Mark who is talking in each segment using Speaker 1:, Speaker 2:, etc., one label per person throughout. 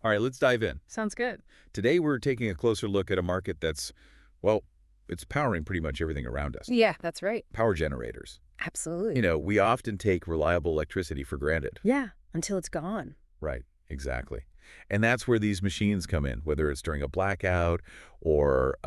Speaker 1: All right, let's dive in.
Speaker 2: Sounds good.
Speaker 1: Today, we're taking a closer look at a market that's, well, it's powering pretty much everything around us.
Speaker 2: Yeah, that's right.
Speaker 1: Power generators.
Speaker 2: Absolutely.
Speaker 1: We often take reliable electricity for granted.
Speaker 2: Yeah, until it's gone.
Speaker 1: Right, exactly. And that's where these machines come in, whether it's during a blackout or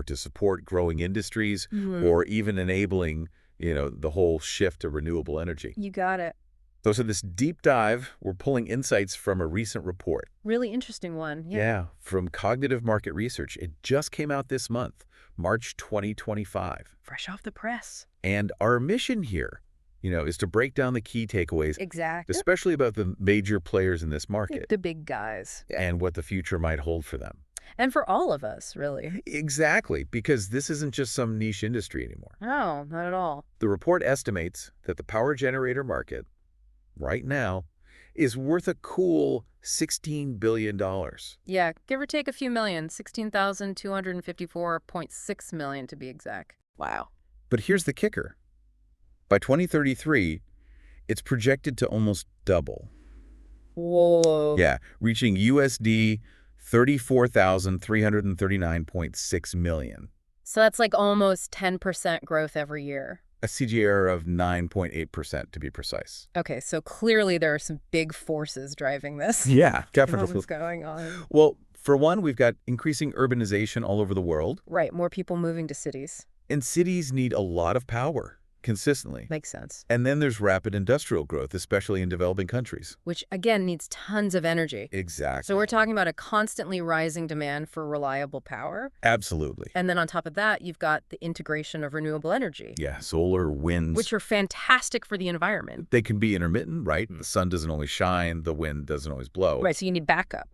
Speaker 1: to support growing industries or even enabling, the whole shift to renewable energy.
Speaker 2: You got it.
Speaker 1: So this deep dive, we're pulling insights from a recent report.
Speaker 2: Really interesting one.
Speaker 1: Yeah, from Cognitive Market Research. It just came out this month, March 2025.
Speaker 2: Fresh off the press.
Speaker 1: And our mission here, is to break down the key takeaways,
Speaker 2: Exactly.
Speaker 1: especially about the major players in this market
Speaker 2: The big guys.
Speaker 1: and what the future might hold for them.
Speaker 2: And for all of us, really.
Speaker 1: Exactly, because this isn't just some niche industry anymore.
Speaker 2: No, not at all.
Speaker 1: The report estimates that the power generator market, right now, is worth a cool $16 billion.
Speaker 2: Yeah, give or take a few million. 16,254.6 million to be exact. Wow.
Speaker 1: But here's the kicker. By 2033, it's projected to almost double.
Speaker 2: Whoa.
Speaker 1: Yeah, reaching USD 34,339.6 million.
Speaker 2: So that's like almost 10% growth every year.
Speaker 1: A CAGR of 9.8% to be precise.
Speaker 2: Okay, so clearly there are some big forces driving this.
Speaker 1: Yeah, definitely.
Speaker 2: What's going on?
Speaker 1: Well, for one, we've got increasing urbanization all over the world.
Speaker 2: Right, more people moving to cities.
Speaker 1: And cities need a lot of power, consistently.
Speaker 2: Makes sense.
Speaker 1: And then there's rapid industrial growth, especially in developing countries.
Speaker 2: Which, again, needs tons of energy.
Speaker 1: Exactly.
Speaker 2: So we're talking about a constantly rising demand for reliable power.
Speaker 1: Absolutely.
Speaker 2: And then on top of that, you've got the integration of renewable energy.
Speaker 1: Yeah, solar, winds.
Speaker 2: Which are fantastic for the environment.
Speaker 1: They can be intermittent, right? The sun doesn't always shine, the wind doesn't always blow.
Speaker 2: Right, so you need backup.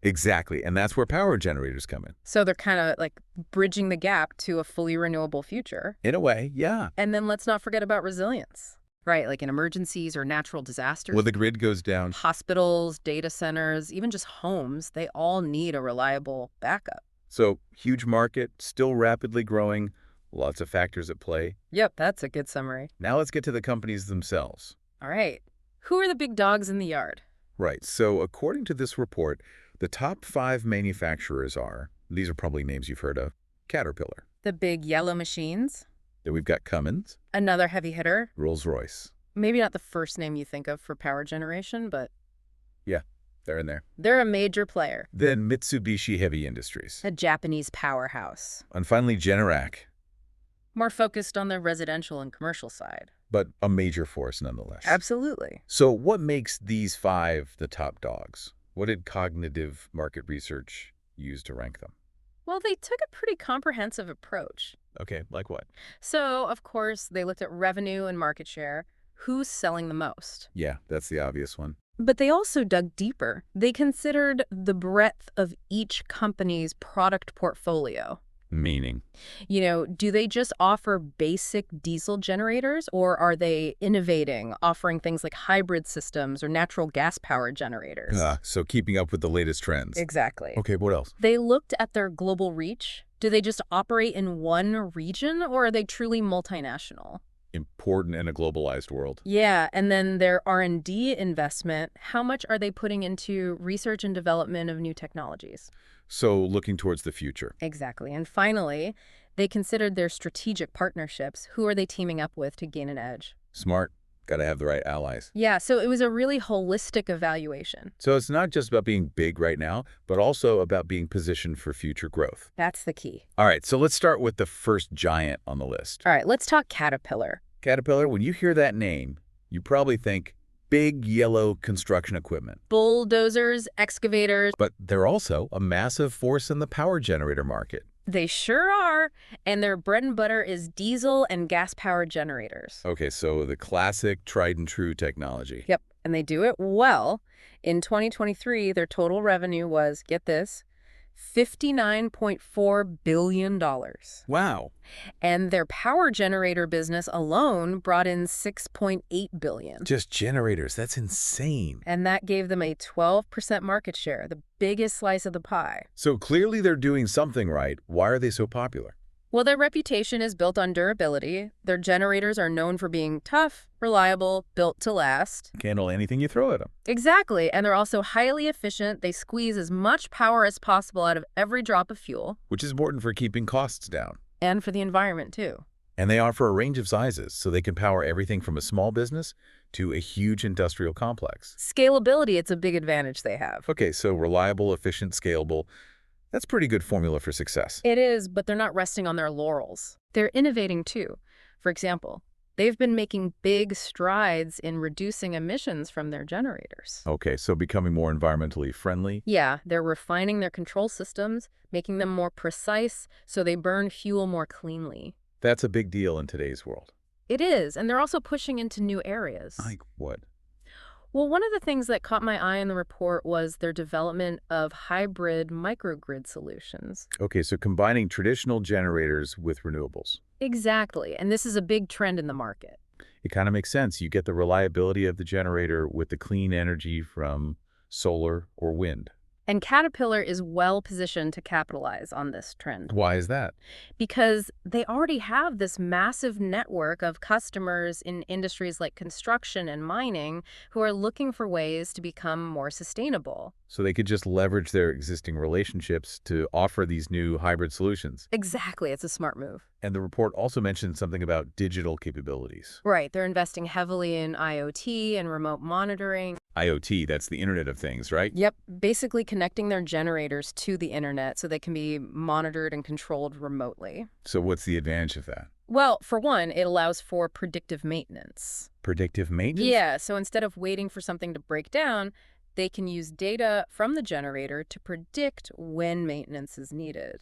Speaker 1: Exactly, and that's where power generators come in.
Speaker 2: So they're kind of like bridging the gap to a fully renewable future.
Speaker 1: In a way, yeah.
Speaker 2: And then let's not forget about resilience. Right, like in emergencies or natural disasters.
Speaker 1: When the grid goes down.
Speaker 2: Hospitals, data centers, even just homes, they all need a reliable backup.
Speaker 1: So, huge market, still rapidly growing, lots of factors at play.
Speaker 2: Yep, that's a good summary.
Speaker 1: Now let's get to the companies themselves.
Speaker 2: All right. Who are the big dogs in the yard?
Speaker 1: Right, so according to this report, the top 5 manufacturers are, these are probably names you've heard of, Caterpillar.
Speaker 2: The big yellow machines.
Speaker 1: Then we've got Cummins.
Speaker 2: Another heavy hitter.
Speaker 1: Rolls-Royce.
Speaker 2: Maybe not the first name you think of for power generation, but
Speaker 1: Yeah, they're in there.
Speaker 2: they're a major player.
Speaker 1: Then Mitsubishi Heavy Industries.
Speaker 2: A Japanese powerhouse.
Speaker 1: And finally, Generac,
Speaker 2: More focused on the residential and commercial side.
Speaker 1: but a major force nonetheless.
Speaker 2: Absolutely.
Speaker 1: So what makes these 5 the top dogs? What did Cognitive Market Research use to rank them?
Speaker 2: Well, they took a pretty comprehensive approach.
Speaker 1: Okay, like what?
Speaker 2: So, of course, they looked at revenue and market share. Who's selling the most?
Speaker 1: Yeah, that's the obvious one.
Speaker 2: But they also dug deeper. They considered the breadth of each company's product portfolio.
Speaker 1: Meaning?
Speaker 2: Do they just offer basic diesel generators, or are they innovating, offering things like hybrid systems or natural gas power generators?
Speaker 1: So keeping up with the latest trends.
Speaker 2: Exactly.
Speaker 1: Okay, what else?
Speaker 2: They looked at their global reach. Do they just operate in one region, or are they truly multinational?
Speaker 1: Important in a globalized world.
Speaker 2: Yeah, and then their R&D investment, how much are they putting into research and development of new technologies?
Speaker 1: So looking towards the future.
Speaker 2: Exactly. And finally, they considered their strategic partnerships. Who are they teaming up with to gain an edge?
Speaker 1: Smart. Got to have the right allies.
Speaker 2: Yeah, so it was a really holistic evaluation.
Speaker 1: So it's not just about being big right now, but also about being positioned for future growth.
Speaker 2: That's the key.
Speaker 1: All right, so let's start with the first giant on the list.
Speaker 2: All right, let's talk Caterpillar.
Speaker 1: Caterpillar, when you hear that name, you probably think big yellow construction equipment.
Speaker 2: Bulldozers, excavators.
Speaker 1: But they're also a massive force in the power generator market.
Speaker 2: They sure are. And their bread and butter is diesel and gas-powered generators.
Speaker 1: Okay, so the classic tried and true technology.
Speaker 2: Yep, and they do it well. In 2023, their total revenue was, get this, $59.4 billion.
Speaker 1: Wow.
Speaker 2: And their power generator business alone brought in $6.8 billion.
Speaker 1: Just generators, that's insane.
Speaker 2: And that gave them a 12% market share, the biggest slice of the pie.
Speaker 1: So clearly they're doing something right. Why are they so popular?
Speaker 2: Well, their reputation is built on durability. Their generators are known for being tough, reliable, built to last.
Speaker 1: Can handle anything you throw at them.
Speaker 2: Exactly, and they're also highly efficient. They squeeze as much power as possible out of every drop of fuel.
Speaker 1: Which is important for keeping costs down.
Speaker 2: And for the environment, too.
Speaker 1: And they offer a range of sizes, so they can power everything from a small business to a huge industrial complex.
Speaker 2: Scalability, it's a big advantage they have.
Speaker 1: Okay, so reliable, efficient, scalable. That's a pretty good formula for success.
Speaker 2: It is, but they're not resting on their laurels. They're innovating, too. For example, they've been making big strides in reducing emissions from their generators.
Speaker 1: Okay, so becoming more environmentally friendly.
Speaker 2: Yeah, they're refining their control systems, making them more precise so they burn fuel more cleanly.
Speaker 1: That's a big deal in today's world.
Speaker 2: It is, and they're also pushing into new areas.
Speaker 1: Like what?
Speaker 2: Well, one of the things that caught my eye in the report was their development of hybrid microgrid solutions.
Speaker 1: Okay, so combining traditional generators with renewables.
Speaker 2: Exactly, and this is a big trend in the market.
Speaker 1: It kind of makes sense. You get the reliability of the generator with the clean energy from solar or wind.
Speaker 2: And Caterpillar is well positioned to capitalize on this trend
Speaker 1: Why is that?
Speaker 2: because they already have this massive network of customers in industries like construction and mining who are looking for ways to become more sustainable.
Speaker 1: So they could just leverage their existing relationships to offer these new hybrid solutions.
Speaker 2: Exactly, it's a smart move.
Speaker 1: And the report also mentioned something about digital capabilities.
Speaker 2: Right, they're investing heavily in IoT and remote monitoring.
Speaker 1: IoT, that's the Internet of Things, right?
Speaker 2: Yep, basically connecting their generators to the internet so they can be monitored and controlled remotely.
Speaker 1: So what's the advantage of that?
Speaker 2: Well, for one, it allows for predictive maintenance.
Speaker 1: Predictive maintenance?
Speaker 2: Yeah, so instead of waiting for something to break down, they can use data from the generator to predict when maintenance is needed.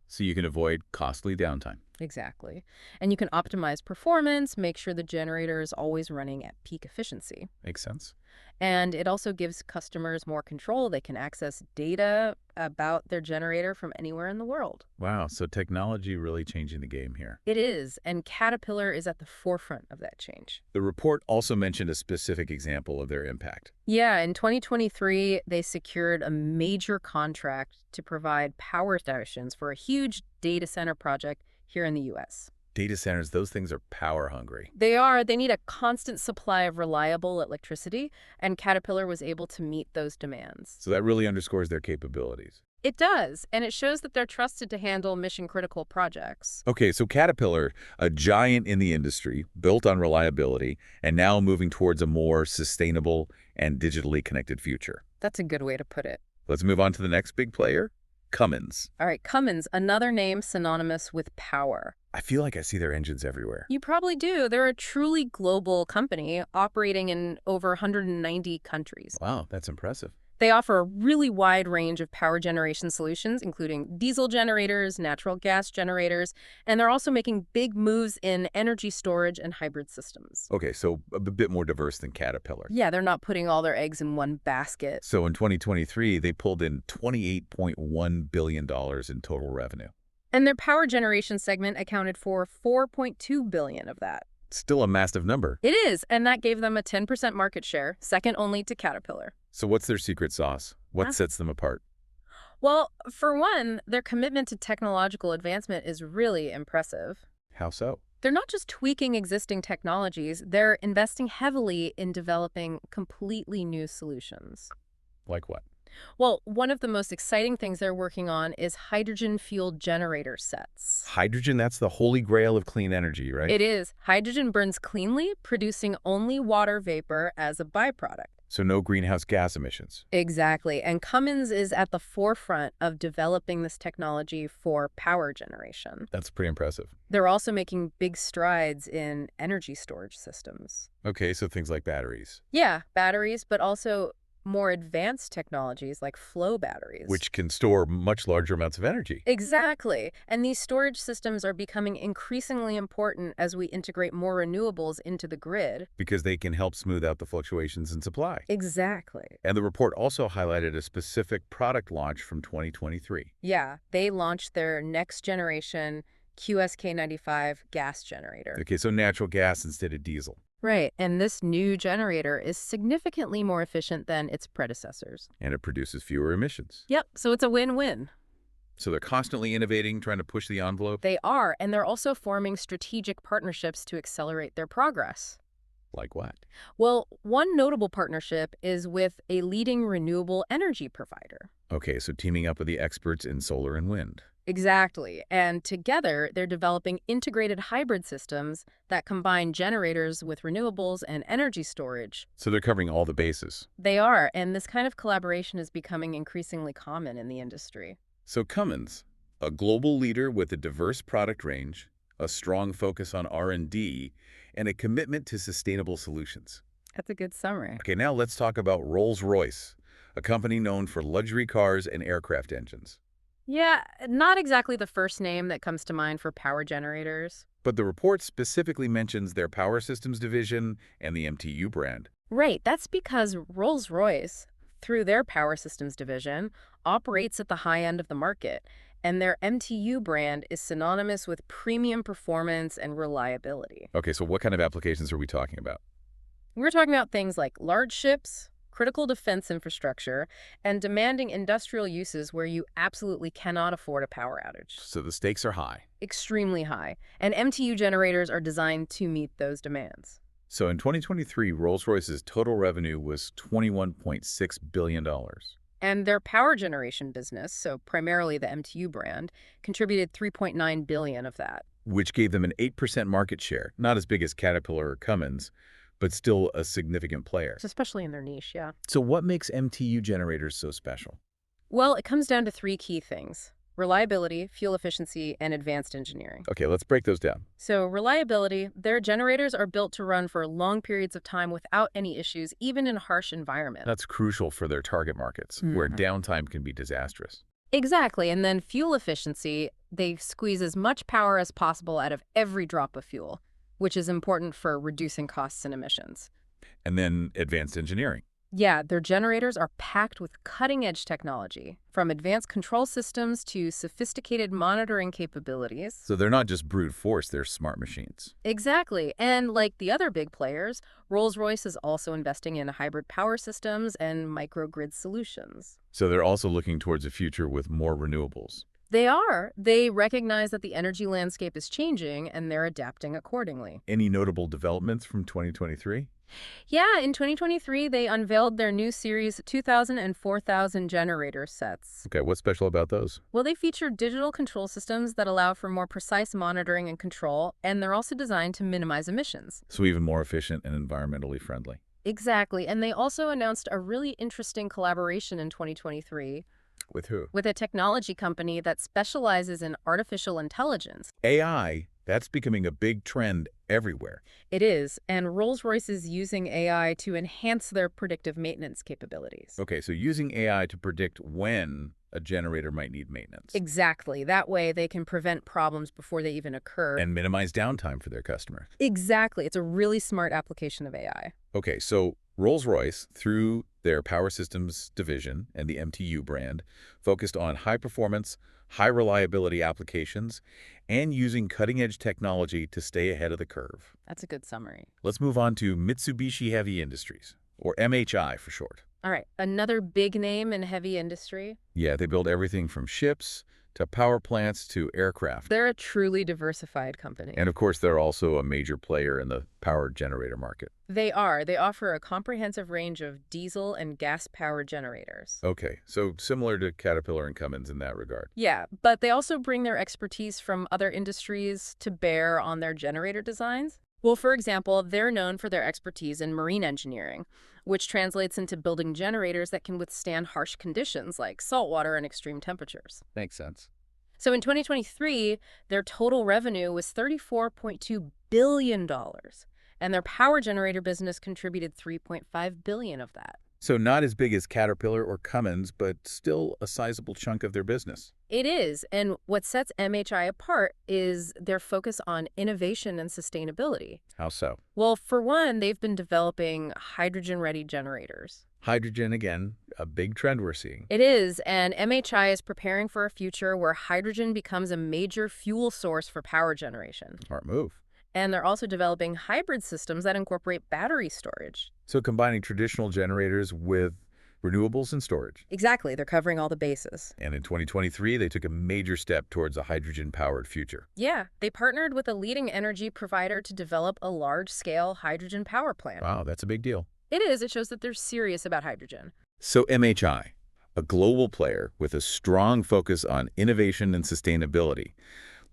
Speaker 1: So you can avoid costly downtime.
Speaker 2: Exactly. And you can optimize performance, make sure the generator is always running at peak efficiency.
Speaker 1: Makes sense.
Speaker 2: And it also gives customers more control. They can access data about their generator from anywhere in the world.
Speaker 1: Wow, so technology really changing the game here.
Speaker 2: It is, and Caterpillar is at the forefront of that change.
Speaker 1: The report also mentioned a specific example of their impact.
Speaker 2: Yeah, in 2023, they secured a major contract to provide power stations for a huge data center project here in the U.S.
Speaker 1: Data centers, those things are power hungry.
Speaker 2: They are. They need a constant supply of reliable electricity, and Caterpillar was able to meet those demands.
Speaker 1: So that really underscores their capabilities.
Speaker 2: It does, and it shows that they're trusted to handle mission-critical projects.
Speaker 1: Okay, so Caterpillar, a giant in the industry, built on reliability, and now moving towards a more sustainable and digitally connected future.
Speaker 2: That's a good way to put it.
Speaker 1: Let's move on to the next big player, Cummins.
Speaker 2: All right, Cummins, another name synonymous with power.
Speaker 1: I feel like I see their engines everywhere.
Speaker 2: You probably do. They're a truly global company operating in over 190 countries.
Speaker 1: Wow, that's impressive.
Speaker 2: They offer a really wide range of power generation solutions, including diesel generators, natural gas generators, and they're also making big moves in energy storage and hybrid systems.
Speaker 1: Okay, so a bit more diverse than Caterpillar.
Speaker 2: Yeah, they're not putting all their eggs in one basket.
Speaker 1: So in 2023, they pulled in $28.1 billion in total revenue.
Speaker 2: And their power generation segment accounted for $4.2 billion of that.
Speaker 1: Still a massive number.
Speaker 2: It is, and that gave them a 10% market share, second only to Caterpillar.
Speaker 1: So what's their secret sauce? What sets them apart?
Speaker 2: Well, for one, their commitment to technological advancement is really impressive.
Speaker 1: How so?
Speaker 2: They're not just tweaking existing technologies, they're investing heavily in developing completely new solutions.
Speaker 1: Like what?
Speaker 2: Well, one of the most exciting things they're working on is hydrogen-fueled generator sets.
Speaker 1: Hydrogen, that's the holy grail of clean energy, right?
Speaker 2: It is. Hydrogen burns cleanly, producing only water vapor as a byproduct.
Speaker 1: So no greenhouse gas emissions.
Speaker 2: Exactly. And Cummins is at the forefront of developing this technology for power generation.
Speaker 1: That's pretty impressive.
Speaker 2: They're also making big strides in energy storage systems.
Speaker 1: Okay, so things like batteries.
Speaker 2: Yeah, batteries, but also more advanced technologies like flow batteries.
Speaker 1: Which can store much larger amounts of energy.
Speaker 2: Exactly. And these storage systems are becoming increasingly important as we integrate more renewables into the grid.
Speaker 1: Because they can help smooth out the fluctuations in supply.
Speaker 2: Exactly.
Speaker 1: And the report also highlighted a specific product launch from 2023.
Speaker 2: Yeah, they launched their next generation QSK95 gas generator.
Speaker 1: Okay, so natural gas instead of diesel.
Speaker 2: Right, and this new generator is significantly more efficient than its predecessors.
Speaker 1: And it produces fewer emissions.
Speaker 2: Yep, so it's a win-win.
Speaker 1: So they're constantly innovating, trying to push the envelope?
Speaker 2: They are, and they're also forming strategic partnerships to accelerate their progress.
Speaker 1: Like what?
Speaker 2: Well, one notable partnership is with a leading renewable energy provider.
Speaker 1: Okay, so teaming up with the experts in solar and wind.
Speaker 2: Exactly. And together, they're developing integrated hybrid systems that combine generators with renewables and energy storage.
Speaker 1: So they're covering all the bases.
Speaker 2: They are, and this kind of collaboration is becoming increasingly common in the industry.
Speaker 1: So Cummins, a global leader with a diverse product range, a strong focus on R&D, and a commitment to sustainable solutions.
Speaker 2: That's a good summary.
Speaker 1: Okay, now let's talk about Rolls-Royce, a company known for luxury cars and aircraft engines.
Speaker 2: Yeah, not exactly the first name that comes to mind for power generators.
Speaker 1: But the report specifically mentions their power systems division and the MTU brand.
Speaker 2: Right, that's because Rolls-Royce, through their power systems division, operates at the high end of the market, and their MTU brand is synonymous with premium performance and reliability.
Speaker 1: Okay, so what kind of applications are we talking about?
Speaker 2: We're talking about things like large ships, critical defense infrastructure, and demanding industrial uses where you absolutely cannot afford a power outage.
Speaker 1: So the stakes are high.
Speaker 2: Extremely high, and MTU generators are designed to meet those demands.
Speaker 1: So in 2023, Rolls-Royce's total revenue was $21.6 billion.
Speaker 2: And their power generation business, so primarily the MTU brand, contributed $3.9 billion of that.
Speaker 1: Which gave them an 8% market share, not as big as Caterpillar or Cummins, but still a significant player.
Speaker 2: Especially in their niche, yeah.
Speaker 1: So what makes MTU generators so special?
Speaker 2: Well, it comes down to three key things: reliability, fuel efficiency, and advanced engineering.
Speaker 1: Okay, let's break those down.
Speaker 2: So reliability, their generators are built to run for long periods of time without any issues, even in harsh environments.
Speaker 1: That's crucial for their target markets, where downtime can be disastrous.
Speaker 2: Exactly. And then fuel efficiency, they squeeze as much power as possible out of every drop of fuel, which is important for reducing costs and emissions.
Speaker 1: And then advanced engineering.
Speaker 2: Yeah, their generators are packed with cutting-edge technology, from advanced control systems to sophisticated monitoring capabilities.
Speaker 1: So they're not just brute force, they're smart machines.
Speaker 2: Exactly. And like the other big players, Rolls-Royce is also investing in hybrid power systems and microgrid solutions.
Speaker 1: So they're also looking towards a future with more renewables.
Speaker 2: They are. They recognize that the energy landscape is changing, and they're adapting accordingly.
Speaker 1: Any notable developments from 2023?
Speaker 2: Yeah, in 2023, they unveiled their new Series 2000 and 4000 generator sets.
Speaker 1: Okay, what's special about those?
Speaker 2: Well, they feature digital control systems that allow for more precise monitoring and control, and they're also designed to minimize emissions.
Speaker 1: So even more efficient and environmentally friendly.
Speaker 2: Exactly, and they also announced a really interesting collaboration in 2023
Speaker 1: With who?
Speaker 2: with a technology company that specializes in artificial intelligence.
Speaker 1: AI, that's becoming a big trend everywhere.
Speaker 2: It is, and Rolls-Royce is using AI to enhance their predictive maintenance capabilities.
Speaker 1: Okay, so using AI to predict when a generator might need maintenance.
Speaker 2: Exactly. That way they can prevent problems before they even occur.
Speaker 1: And minimize downtime for their customers.
Speaker 2: Exactly. It's a really smart application of AI.
Speaker 1: Okay, so Rolls-Royce, through their Power Systems division and the MTU brand, focused on high-performance, high-reliability applications and using cutting-edge technology to stay ahead of the curve.
Speaker 2: That's a good summary.
Speaker 1: Let's move on to Mitsubishi Heavy Industries, or MHI for short.
Speaker 2: All right. Another big name in heavy industry.
Speaker 1: Yeah, they build everything from ships to power plants to aircraft.
Speaker 2: They're a truly diversified company.
Speaker 1: And of course, they're also a major player in the power generator market.
Speaker 2: They are. They offer a comprehensive range of diesel and gas-powered generators.
Speaker 1: Okay, so similar to Caterpillar and Cummins in that regard.
Speaker 2: Yeah, but they also bring their expertise from other industries to bear on their generator designs. Well, for example, they're known for their expertise in marine engineering, which translates into building generators that can withstand harsh conditions like saltwater and extreme temperatures.
Speaker 1: Makes sense.
Speaker 2: So in 2023, their total revenue was $34.2 billion, and their power generator business contributed $3.5 billion of that.
Speaker 1: So not as big as Caterpillar or Cummins, but still a sizable chunk of their business.
Speaker 2: It is, and what sets MHI apart is their focus on innovation and sustainability.
Speaker 1: How so?
Speaker 2: Well, for one, they've been developing hydrogen-ready generators.
Speaker 1: Hydrogen, again, a big trend we're seeing.
Speaker 2: It is, and MHI is preparing for a future where hydrogen becomes a major fuel source for power generation.
Speaker 1: Smart move.
Speaker 2: And they're also developing hybrid systems that incorporate battery storage.
Speaker 1: So combining traditional generators with renewables and storage.
Speaker 2: Exactly, they're covering all the bases.
Speaker 1: And in 2023, they took a major step towards a hydrogen-powered future.
Speaker 2: Yeah, they partnered with a leading energy provider to develop a large-scale hydrogen power plant.
Speaker 1: Wow, that's a big deal.
Speaker 2: It is. It shows that they're serious about hydrogen.
Speaker 1: So MHI, a global player with a strong focus on innovation and sustainability,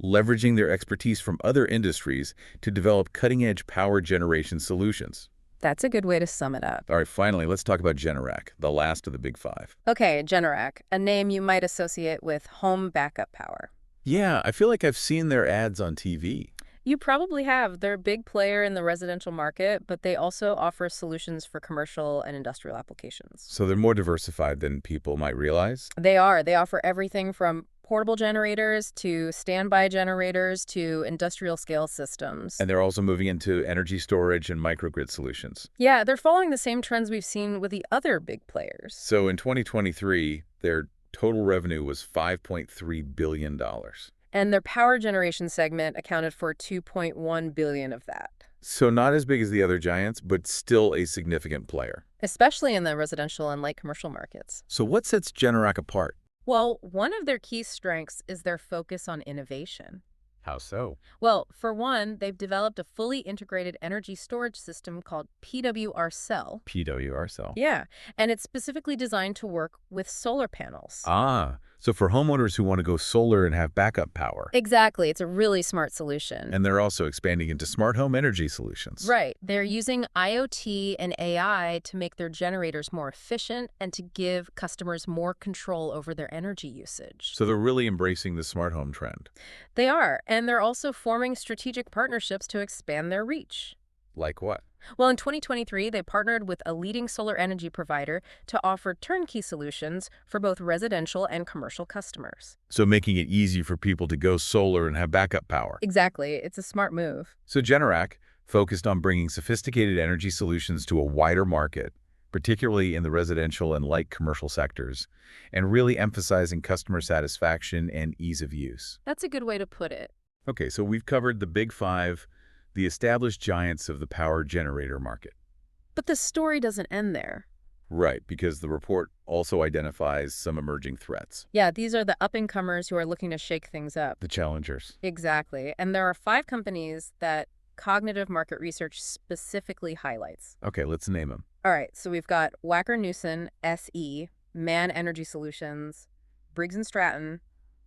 Speaker 1: leveraging their expertise from other industries to develop cutting-edge power generation solutions.
Speaker 2: That's a good way to sum it up.
Speaker 1: All right, finally, let's talk about Generac, the last of the big five.
Speaker 2: Okay, Generac, a name you might associate with home backup power.
Speaker 1: Yeah, I feel like I've seen their ads on TV.
Speaker 2: You probably have. They're a big player in the residential market, but they also offer solutions for commercial and industrial applications.
Speaker 1: So they're more diversified than people might realize.
Speaker 2: They are. They offer everything from portable generators to standby generators to industrial scale systems.
Speaker 1: And they're also moving into energy storage and microgrid solutions.
Speaker 2: Yeah, they're following the same trends we've seen with the other big players.
Speaker 1: So in 2023, their total revenue was $5.3 billion.
Speaker 2: And their power generation segment accounted for $2.1 billion of that.
Speaker 1: So not as big as the other giants, but still a significant player.
Speaker 2: Especially in the residential and light commercial markets.
Speaker 1: So what sets Generac apart?
Speaker 2: Well, one of their key strengths is their focus on innovation.
Speaker 1: How so?
Speaker 2: Well, for one, they've developed a fully integrated energy storage system called PWR Cell.
Speaker 1: PWR cell.
Speaker 2: Yeah, and it's specifically designed to work with solar panels.
Speaker 1: Ah, so for homeowners who want to go solar and have backup power.
Speaker 2: Exactly. It's a really smart solution.
Speaker 1: And they're also expanding into smart home energy solutions.
Speaker 2: Right. They're using IoT and AI to make their generators more efficient and to give customers more control over their energy usage.
Speaker 1: So they're really embracing the smart home trend.
Speaker 2: They are, and they're also forming strategic partnerships to expand their reach.
Speaker 1: Like what?
Speaker 2: Well, in 2023, they partnered with a leading solar energy provider to offer turnkey solutions for both residential and commercial customers.
Speaker 1: So making it easy for people to go solar and have backup power.
Speaker 2: Exactly. It's a smart move.
Speaker 1: So Generac focused on bringing sophisticated energy solutions to a wider market, particularly in the residential and light commercial sectors, and really emphasizing customer satisfaction and ease of use.
Speaker 2: That's a good way to put it.
Speaker 1: Okay, so we've covered the big five, the established giants of the power generator market.
Speaker 2: But the story doesn't end there.
Speaker 1: Right, because the report also identifies some emerging threats.
Speaker 2: Yeah, these are the up-and-comers who are looking to shake things up.
Speaker 1: The challengers.
Speaker 2: Exactly. And there are 5 companies that cognitive market research specifically highlights.
Speaker 1: Okay, let's name them.
Speaker 2: All right, so we've got Wacker Neuson, SE, Man Energy Solutions, Briggs & Stratton,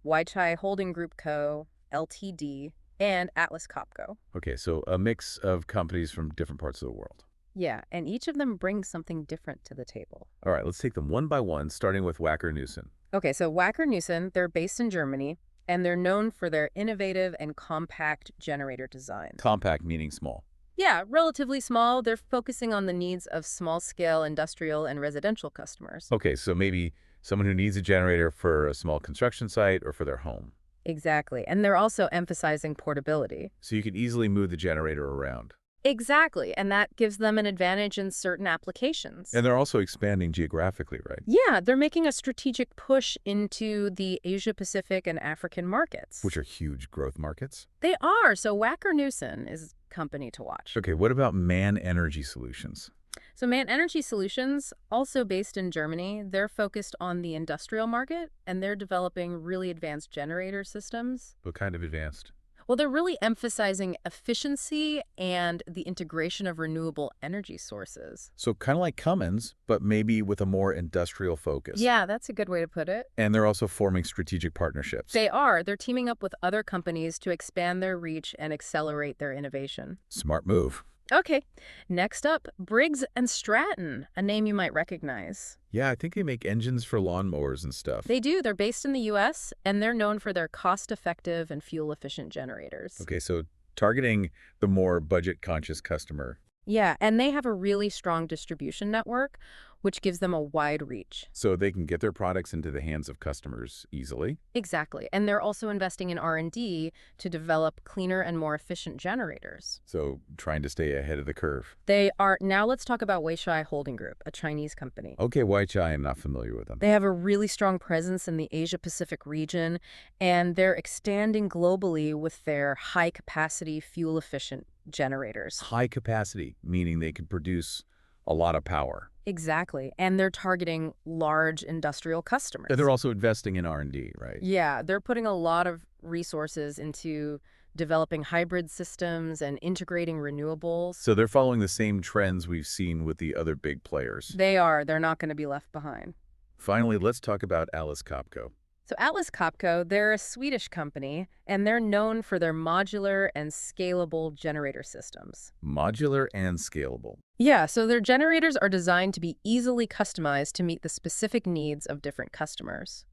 Speaker 2: Weichai Holding Group Co., Ltd., and Atlas Copco.
Speaker 1: Okay, so a mix of companies from different parts of the world.
Speaker 2: Yeah, and each of them brings something different to the table.
Speaker 1: All right, let's take them one by one, starting with Wacker Neuson.
Speaker 2: Okay, so Wacker Neuson, they're based in Germany, and they're known for their innovative and compact generator designs.
Speaker 1: Compact meaning small.
Speaker 2: Yeah, relatively small. They're focusing on the needs of small-scale industrial and residential customers.
Speaker 1: Okay, so maybe someone who needs a generator for a small construction site or for their home.
Speaker 2: Exactly. And they're also emphasizing portability.
Speaker 1: So you can easily move the generator around.
Speaker 2: Exactly. And that gives them an advantage in certain applications.
Speaker 1: And they're also expanding geographically, right?
Speaker 2: Yeah, they're making a strategic push into the Asia-Pacific and African markets.
Speaker 1: Which are huge growth markets.
Speaker 2: They are. So Wacker Neuson is a company to watch.
Speaker 1: Okay, what about Man Energy Solutions?
Speaker 2: So Man Energy Solutions, also based in Germany, they're focused on the industrial market, and they're developing really advanced generator systems.
Speaker 1: What kind of advanced?
Speaker 2: Well, they're really emphasizing efficiency and the integration of renewable energy sources.
Speaker 1: So kind of like Cummins, but maybe with a more industrial focus.
Speaker 2: Yeah, that's a good way to put it.
Speaker 1: And they're also forming strategic partnerships.
Speaker 2: They are. They're teaming up with other companies to expand their reach and accelerate their innovation.
Speaker 1: Smart move.
Speaker 2: Okay, next up, Briggs & Stratton, a name you might recognize.
Speaker 1: Yeah, I think they make engines for lawnmowers and stuff.
Speaker 2: They do. They're based in the U.S., and they're known for their cost-effective and fuel-efficient generators.
Speaker 1: Okay, so targeting the more budget-conscious customer.
Speaker 2: Yeah, and they have a really strong distribution network, which gives them a wide reach.
Speaker 1: So they can get their products into the hands of customers easily.
Speaker 2: Exactly. And they're also investing in R&D to develop cleaner and more efficient generators.
Speaker 1: So trying to stay ahead of the curve.
Speaker 2: They are. Now let's talk about Weichai Holding Group, a Chinese company.
Speaker 1: Okay, Weichai, I'm not familiar with them.
Speaker 2: They have a really strong presence in the Asia-Pacific region, and they're expanding globally with their high-capacity, fuel-efficient generators.
Speaker 1: High capacity, meaning they can produce a lot of power.
Speaker 2: Exactly. And they're targeting large industrial customers.
Speaker 1: And they're also investing in R&D, right?
Speaker 2: Yeah, they're putting a lot of resources into developing hybrid systems and integrating renewables.
Speaker 1: So they're following the same trends we've seen with the other big players.
Speaker 2: They are. They're not going to be left behind.
Speaker 1: Finally, let's talk about Atlas Copco.
Speaker 2: So Atlas Copco, they're a Swedish company, and they're known for their modular and scalable generator systems.
Speaker 1: Modular and scalable.
Speaker 2: Yeah, so their generators are designed to be easily customized to meet the specific needs of different customers.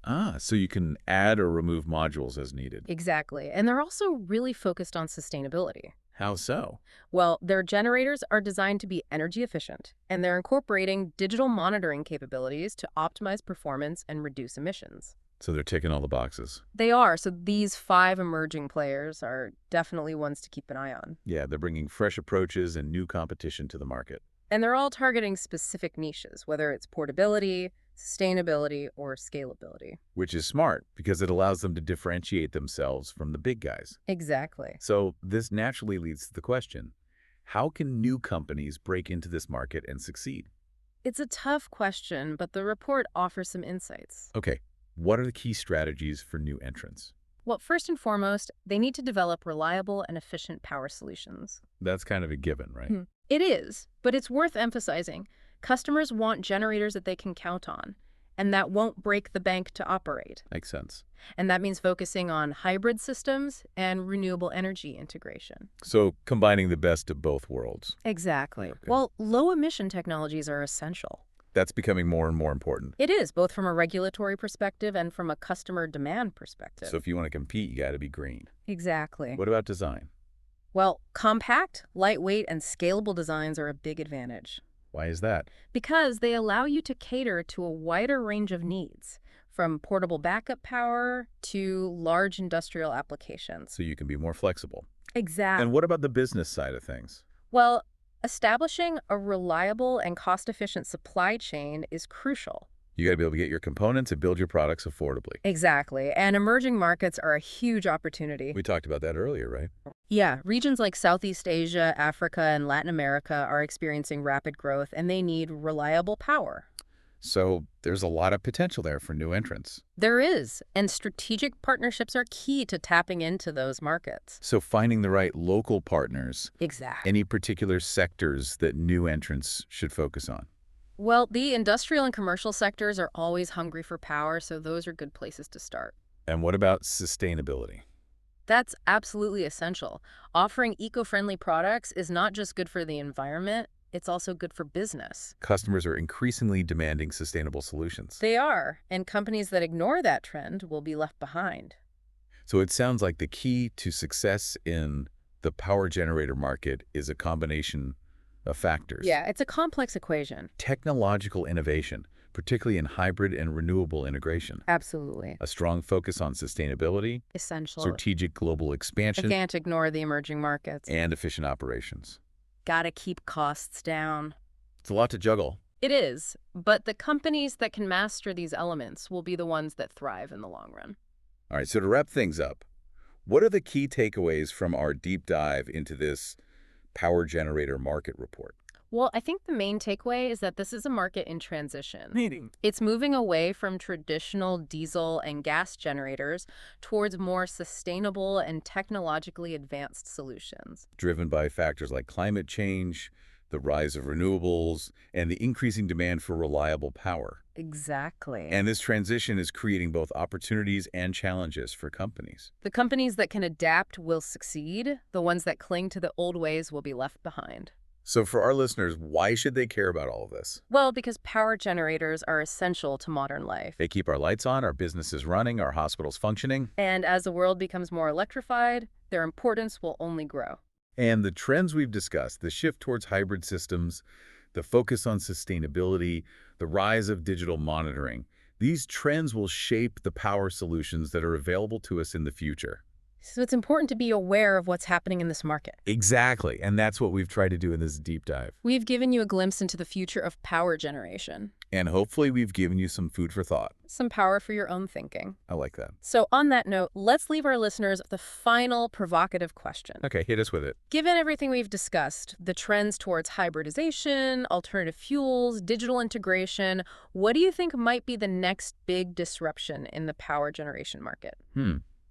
Speaker 1: Ah, so you can add or remove modules as needed.
Speaker 2: Exactly. And they're also really focused on sustainability.
Speaker 1: How so?
Speaker 2: Well, their generators are designed to be energy efficient, and they're incorporating digital monitoring capabilities to optimize performance and reduce emissions.
Speaker 1: So they're ticking all the boxes.
Speaker 2: They are, so these 5 emerging players are definitely ones to keep an eye on.
Speaker 1: Yeah, they're bringing fresh approaches and new competition to the market.
Speaker 2: And they're all targeting specific niches, whether it's portability, sustainability, or scalability.
Speaker 1: Which is smart because it allows them to differentiate themselves from the big guys.
Speaker 2: Exactly.
Speaker 1: So this naturally leads to the question, how can new companies break into this market and succeed?
Speaker 2: It's a tough question, but the report offers some insights.
Speaker 1: Okay, what are the key strategies for new entrants?
Speaker 2: Well, first and foremost, they need to develop reliable and efficient power solutions.
Speaker 1: That's kind of a given, right?
Speaker 2: It is, but it's worth emphasizing. Customers want generators that they can count on, and that won't break the bank to operate.
Speaker 1: Makes sense.
Speaker 2: And that means focusing on hybrid systems and renewable energy integration.
Speaker 1: So combining the best of both worlds.
Speaker 2: Exactly.
Speaker 1: Okay.
Speaker 2: Well, low-emission technologies are essential.
Speaker 1: That's becoming more and more important.
Speaker 2: It is, both from a regulatory perspective and from a customer demand perspective.
Speaker 1: So if you want to compete, you got to be green.
Speaker 2: Exactly.
Speaker 1: What about design?
Speaker 2: Well, compact, lightweight, and scalable designs are a big advantage.
Speaker 1: Why is that?
Speaker 2: Because they allow you to cater to a wider range of needs, from portable backup power to large industrial applications.
Speaker 1: So you can be more flexible.
Speaker 2: Exactly.
Speaker 1: And what about the business side of things?
Speaker 2: Well, establishing a reliable and cost-efficient supply chain is crucial.
Speaker 1: You got to be able to get your components and build your products affordably.
Speaker 2: Exactly. And emerging markets are a huge opportunity.
Speaker 1: We talked about that earlier, right?
Speaker 2: Yeah, regions like Southeast Asia, Africa, and Latin America are experiencing rapid growth, and they need reliable power.
Speaker 1: So there's a lot of potential there for new entrants.
Speaker 2: There is, and strategic partnerships are key to tapping into those markets.
Speaker 1: So finding the right local partners,
Speaker 2: Exactly.
Speaker 1: any particular sectors that new entrants should focus on?
Speaker 2: Well, the industrial and commercial sectors are always hungry for power, so those are good places to start.
Speaker 1: And what about sustainability?
Speaker 2: That's absolutely essential. Offering eco-friendly products is not just good for the environment, it's also good for business.
Speaker 1: Customers are increasingly demanding sustainable solutions.
Speaker 2: They are, and companies that ignore that trend will be left behind.
Speaker 1: So it sounds like the key to success in the power generator market is a combination of factors.
Speaker 2: Yeah, it's a complex equation.
Speaker 1: Technological innovation, particularly in hybrid and renewable integration.
Speaker 2: Absolutely.
Speaker 1: A strong focus on sustainability,
Speaker 2: Essential.
Speaker 1: strategic global
Speaker 2: I
Speaker 1: expansion,
Speaker 2: can't ignore the emerging markets.
Speaker 1: and efficient operations.
Speaker 2: Gotta keep costs down.
Speaker 1: It's a lot to juggle.
Speaker 2: It is, but the companies that can master these elements will be the ones that thrive in the long run.
Speaker 1: All right, so to wrap things up, what are the key takeaways from our deep dive into this power generator market report?
Speaker 2: Well, I think the main takeaway is that this is a market in transition.
Speaker 1: Meaning?
Speaker 2: It's moving away from traditional diesel and gas generators towards more sustainable and technologically advanced solutions.
Speaker 1: Driven by factors like climate change, the rise of renewables, and the increasing demand for reliable power.
Speaker 2: Exactly.
Speaker 1: And this transition is creating both opportunities and challenges for companies.
Speaker 2: The companies that can adapt will succeed. The ones that cling to the old ways will be left behind.
Speaker 1: So for our listeners, why should they care about all of this?
Speaker 2: Well, because power generators are essential to modern life.
Speaker 1: They keep our lights on, our businesses running, our hospitals functioning.
Speaker 2: And as the world becomes more electrified, their importance will only grow.
Speaker 1: And the trends we've discussed, the shift towards hybrid systems, the focus on sustainability, the rise of digital monitoring, these trends will shape the power solutions that are available to us in the future.
Speaker 2: So it's important to be aware of what's happening in this market.
Speaker 1: Exactly, and that's what we've tried to do in this deep dive.
Speaker 2: We've given you a glimpse into the future of power generation.
Speaker 1: And hopefully we've given you some food for thought.
Speaker 2: Some power for your own thinking.
Speaker 1: I like that.
Speaker 2: So on that note, let's leave our listeners with the final provocative question.
Speaker 1: Okay, hit us with it.
Speaker 2: Given everything we've discussed, the trends towards hybridization, alternative fuels, digital integration, what do you think might be the next big disruption in the power generation market?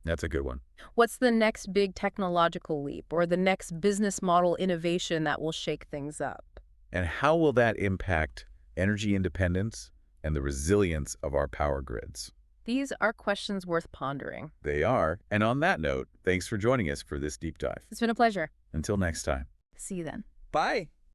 Speaker 1: That's a good one.
Speaker 2: What's the next big technological leap or the next business model innovation that will shake things up?
Speaker 1: And how will that impact energy independence and the resilience of our power grids?
Speaker 2: These are questions worth pondering.
Speaker 1: They are. And on that note, thanks for joining us for this deep dive.
Speaker 2: It's been a pleasure.
Speaker 1: Until next time.
Speaker 2: See you then.
Speaker 1: Bye.